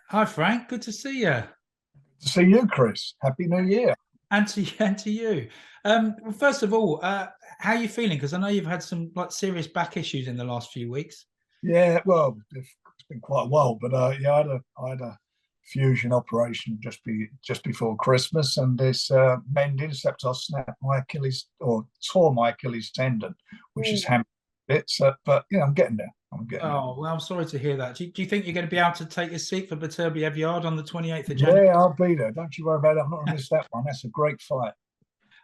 Hi, Frank. Good to see you. To see you, Chris. Happy New Year. And to you. Well, first of all, how are you feeling? Because I know you've had some like serious back issues in the last few weeks. Yeah, well, it's been quite a while, but yeah, I had a fusion operation just before Christmas, and this mending, except I snapped my Achilles or tore my Achilles tendon, which is Oh, hampered a bit. So, but I'm getting there. I'm getting there. well, I'm sorry to hear that. Do you think you're going to be able to take your seat for Beterbiev Yard on the 28th of January? Yeah, I'll be there. Don't you worry about it. I'm not going to miss that one. That's a great fight.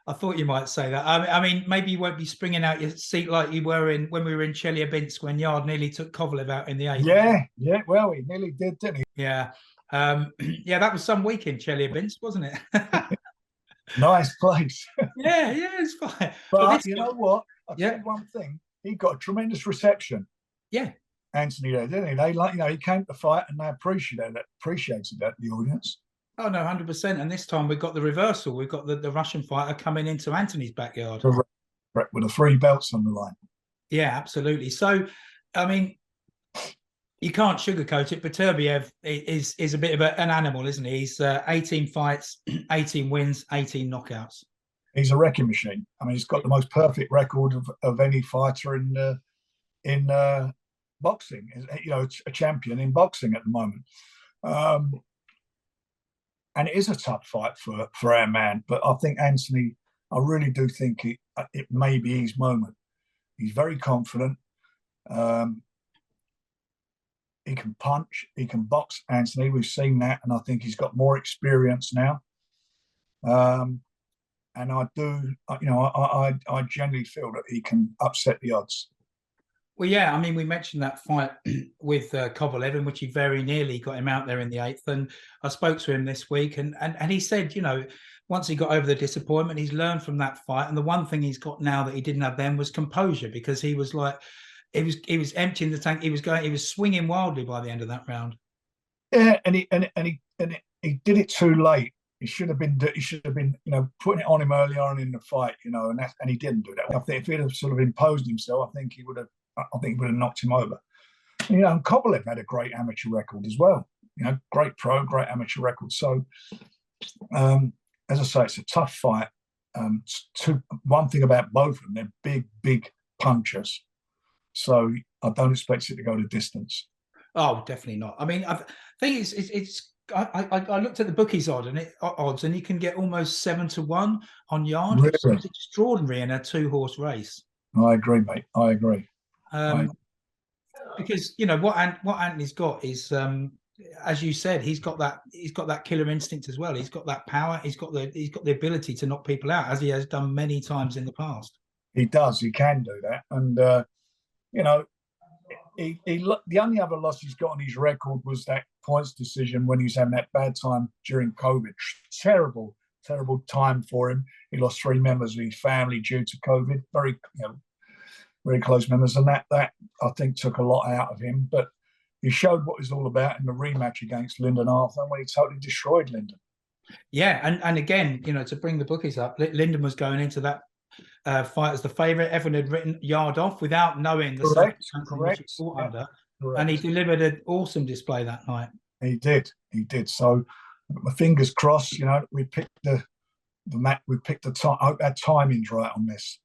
I thought you might say that. I mean, maybe you won't be springing out your seat like you were in when we were in Chelyabinsk when Yard nearly took Kovalev out in the eighth. Yeah, yeah. Well, he nearly did, didn't he? Yeah. Yeah, that was some week in Chelyabinsk, wasn't it? Nice place. Yeah, it's fine. But But this you one, know what? I'll tell yeah, you one thing. He got a tremendous reception. yeah. Anthony Yarde, didn't he? They he came to fight and they appreciated that, the audience. Oh no, 100%. And this time we've got the reversal. We've got the Russian fighter coming into Anthony's backyard. Correct, with the three belts on the line. Yeah, absolutely. So, I mean, you can't sugarcoat it. Beterbiev is a bit of an animal, isn't he? He's 18 fights, 18 wins, 18 knockouts. He's a wrecking machine. I mean, he's got the most perfect record of any fighter in boxing. A champion in boxing at the moment. Um, and it is a tough fight for our man. But I think Anthony, I really do think it may be his moment. He's very confident. Um, he can punch, he can box. Anthony, we've seen that, and I think he's got more experience now. Um, and I do, I generally feel that he can upset the odds. Well, yeah, I mean, we mentioned that fight with Kovalev, in which he very nearly got him out there in the eighth. And I spoke to him this week, and he said, once he got over the disappointment, he's learned from that fight. And the one thing he's got now that he didn't have then was composure, because he was like, he was emptying the tank. He was swinging wildly by the end of that round. Yeah, and he did it too late. He should have been putting it on him early on in the fight, and he didn't do that. I think if he'd have sort of imposed himself, I think he would have knocked him over. And Kovalev had a great amateur record as well. Great pro, great amateur record. So, as I say, it's a tough fight. One thing about both of them, they're big, big punchers. So I don't expect it to go the distance. Oh, definitely not. I mean, I think it's I looked at the bookies odds, and you can get almost 7-1 on Yard, which Really, is extraordinary in a two-horse race. I agree, mate. I agree. I, Um, because what Anthony's got is, as you said, he's got that killer instinct as well. He's got that power. He's got the ability to knock people out, as he has done many times in the past. he does. He can do that, and you know, the only other loss he's got on his record was that points decision when he was having that bad time during COVID. Terrible, terrible time for him. He lost three members of his family due to COVID. Very close members, and that I think took a lot out of him. But he showed what he's all about in the rematch against Lyndon Arthur when he totally destroyed Lyndon. Yeah, and again, to bring the bookies up, Lyndon was going into that fight as the favourite. Everyone had written Yard off without knowing the circumstances in which he fought under, and he delivered an awesome display that night. He did. So, my fingers crossed. We picked the mat. We picked the time. I hope our timing's right on this.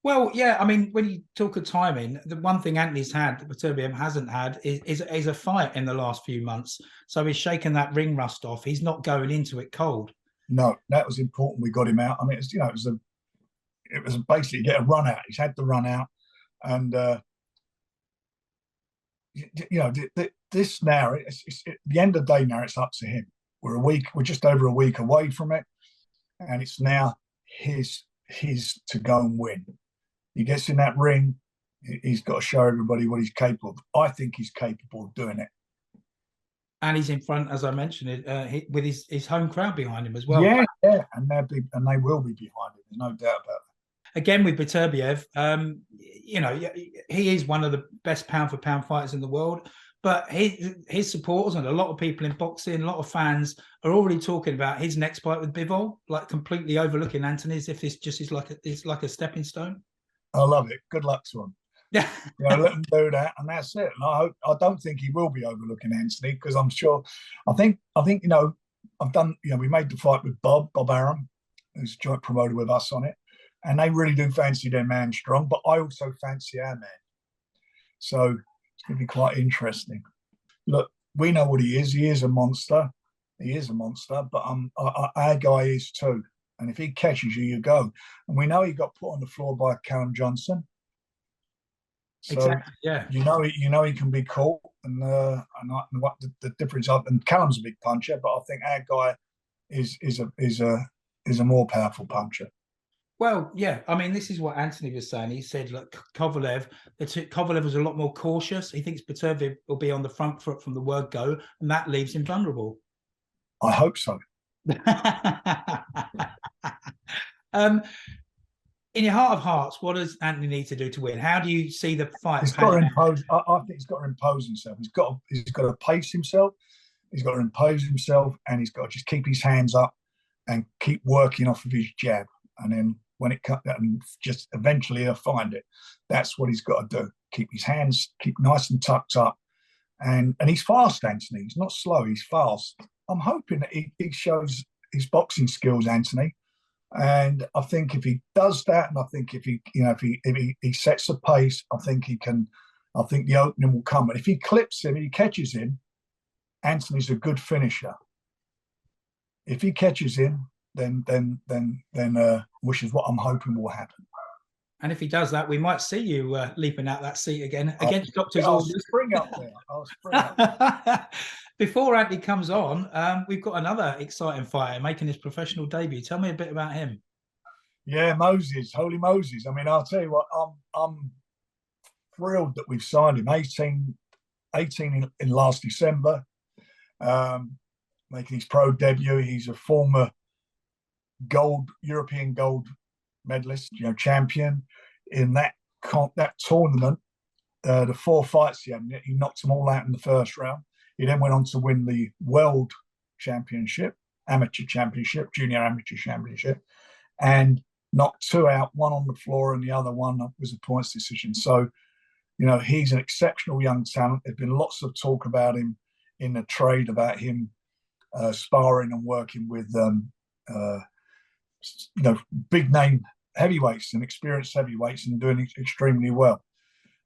Well, yeah, I mean, when you talk of timing, the one thing Anthony's had that Beterbiev hasn't had is a fight in the last few months. So he's shaken that ring rust off. He's not going into it cold. No, that was important. We got him out. I mean, it was basically get a run out. He's had the run out, and this now, the end of the day now, it's up to him. We're just over a week away from it, and it's now his to go and win. He gets in that ring, he's got to show everybody what he's capable of. I think he's capable of doing it. And he's in front, as I mentioned, with his home crowd behind him as well. Yeah, and they will be behind him. There's no doubt about that. Again, with Beterbiev, he is one of the best pound for pound fighters in the world. But his supporters and a lot of people in boxing, a lot of fans are already talking about his next fight with Bivol, like completely overlooking Anthony as if this just is like a stepping stone. I love it. Good luck to him. Yeah. Let them do that, and that's it. And I don't think he will be overlooking Anthony, because I'm sure. I think I've done. We made the fight with Bob Arum, who's joint promoter with us on it, and they really do fancy their man Strong. But I also fancy our man, so it's going to be quite interesting. Look, we know what he is. He is a monster. He is a monster, but our guy is too. And if he catches you, you go. And we know he got put on the floor by Callum Johnson. So exactly. Yeah. You know he can be caught, and what the difference are. And Callum's a big puncher, but I think our guy is a more powerful puncher. Well, yeah. I mean, this is what Anthony was saying. He said, look, Kovalev was a lot more cautious. He thinks Beterbiev will be on the front foot from the word go, and that leaves him vulnerable. I hope so. In your heart of hearts, what does Anthony need to do to win? How do you see the fight? He's got to impose. I think he's got to impose himself. He's got to pace himself. He's got to impose himself, and he's got to just keep his hands up and keep working off of his jab. And then when it comes, just eventually he'll find it. That's what he's got to do. Keep his hands nice and tucked up, and he's fast, Anthony. He's not slow. He's fast. I'm hoping that he shows his boxing skills, Anthony. And I think if he does that, and I think if he sets a pace, I think he can. I think the opening will come. And if he clips him, he catches him, Anthony's a good finisher. If he catches him, then which is what I'm hoping will happen. And if he does that, we might see you leaping out that seat again against doctor's orders. I'll spring up there. Before Anthony comes on, we've got another exciting fighter making his professional debut. Tell me a bit about him. Yeah, Moses, Holy Moses. I mean, I'll tell you what, I'm thrilled that we've signed him. 18 in last December, making his pro debut. He's a former European gold medalist, champion in that tournament. The 4 fights he had, he knocked them all out in the first round. He then went on to win the World Championship, Amateur Championship, Junior Amateur Championship, and knocked 2 out, 1 on the floor and the other one was a points decision. So, he's an exceptional young talent. There's been lots of talk about him in the trade, about him sparring and working with big name heavyweights and experienced heavyweights and doing extremely well.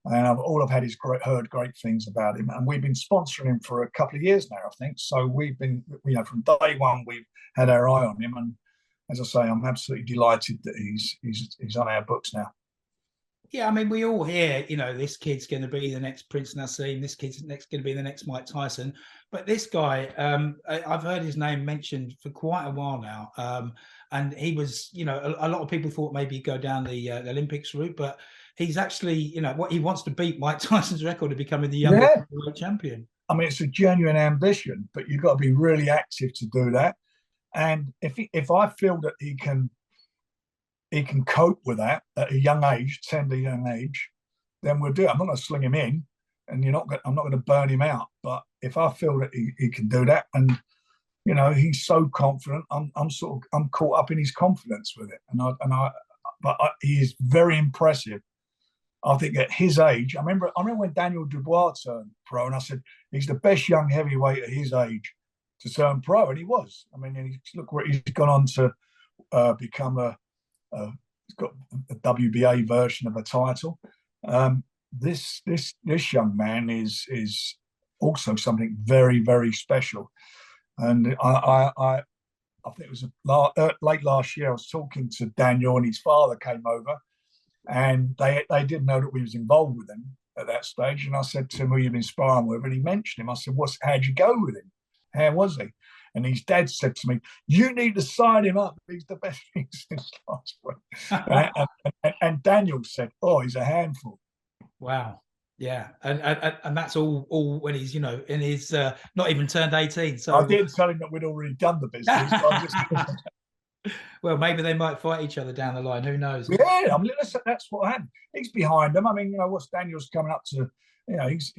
And all I've had is heard great things about him, and we've been sponsoring him for a couple of years now, I think. So we've been, from day one, we've had our eye on him, and as I say, I'm absolutely delighted that he's on our books now. Yeah, I mean, we all hear, this kid's going to be the next Prince Nassim, this kid's going to be the next Mike Tyson. But this guy, I've heard his name mentioned for quite a while now. And he was, a lot of people thought maybe he'd go down the Olympics route, but he's actually, what he wants to beat Mike Tyson's record of becoming the youngest world champion. I mean, it's a genuine ambition, but you've got to be really active to do that. And if I feel that he can cope with that at a young age, tender young age, then we'll do it. I'm not going to sling him in, and I'm not going to burn him out. But if I feel that he can do that, and he's so confident, I'm caught up in his confidence with it, but he is very impressive. I think at his age, I remember when Daniel Dubois turned pro, and I said he's the best young heavyweight at his age to turn pro, and he was. I mean, look where he's gone on to become he's got a WBA version of a title. This young man is also something very, very special. And I think it was late last year, I was talking to Daniel, and his father came over, and they didn't know that we was involved with him at that stage. And I said to him, who you've been sparring with? And he mentioned him. I said, how'd you go with him? How was he? And his dad said to me, you need to sign him up. He's the best thing since last week. and Daniel said, he's a handful. Wow. Yeah. And that's all when he's, in his not even turned 18. So I did tell him that we'd already done the business. Well, maybe they might fight each other down the line. Who knows? Yeah, I mean, that's what happened. He's behind them. I mean, what's Daniel's coming up to? He's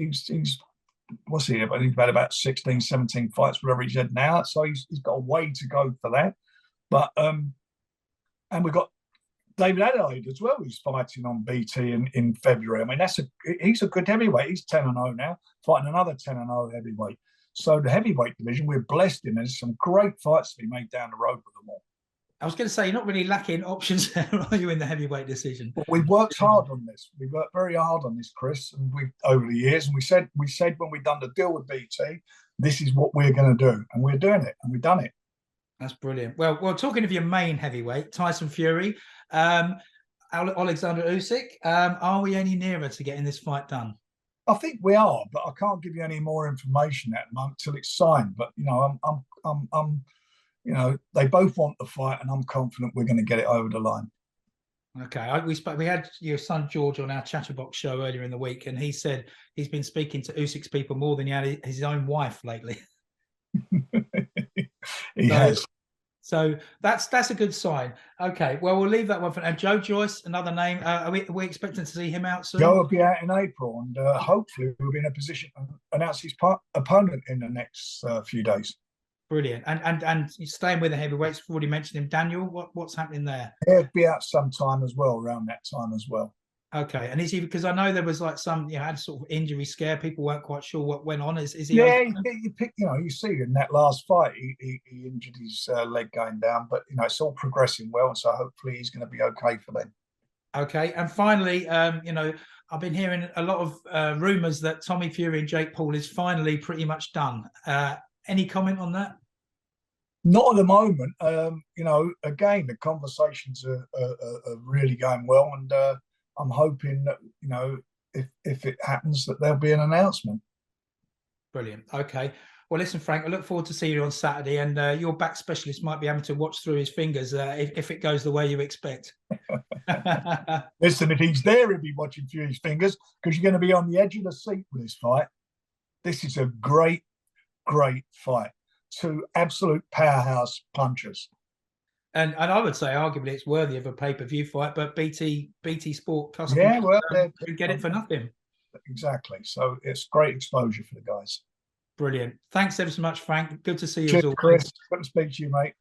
what's he? I think he's had about 16, 17 fights, whatever he's had now. So he's got a way to go for that. But and we've got David Adelaide as well, who's fighting on BT in February. I mean, he's a good heavyweight. He's 10-0 now, fighting another 10-0 heavyweight. So the heavyweight division, we're blessed in. There's some great fights to be made down the road with them all. I was going to say, you're not really lacking options there, are you, in the heavyweight decision? Well, we've worked hard on this. We've worked very hard on this, Chris, and we over the years. And we said when we done the deal with BT, this is what we're going to do, and we're doing it, and we've done it. That's brilliant. Well, talking of your main heavyweight, Tyson Fury, Alexander Usyk, are we any nearer to getting this fight done? I think we are, but I can't give you any more information at the moment till it's signed. But I'm they both want the fight, and I'm confident we're going to get it over the line. Okay, we had your son George on our Chatterbox show earlier in the week, and he said he's been speaking to Usyk's people more than he had his own wife lately. He has. So that's a good sign. Okay, well, we'll leave that one for now. Joe Joyce, another name. Are we expecting to see him out soon? Joe will be out in April, and hopefully we'll be in a position to announce his opponent in the next few days. Brilliant. And staying with the heavyweights, we've already mentioned him. Daniel, what's happening there? He'll be out sometime as well, around that time as well. Okay, and is he, because I know there was like some, had sort of injury scare. People weren't quite sure what went on. Is he? Yeah, you see in that last fight, he injured his leg going down, but it's all progressing well, and so hopefully he's going to be okay for them. Okay, and finally, I've been hearing a lot of rumours that Tommy Fury and Jake Paul is finally pretty much done. Any comment on that? Not at the moment. Again, the conversations are really going well, and I'm hoping that if it happens, that there'll be an announcement. Brilliant. Okay. Well, listen, Frank, I look forward to seeing you on Saturday, and your back specialist might be able to watch through his fingers if it goes the way you expect. Listen, if he's there, he'll be watching through his fingers, because you're going to be on the edge of the seat with this fight. This is a great fight. Two absolute powerhouse punchers. And I would say arguably it's worthy of a pay-per-view fight, but BT Sport customers get it for nothing. Exactly. So it's great exposure for the guys. Brilliant. Thanks ever so much, Frank. Good to see you. Cheers, Chris. Good to speak to you, mate.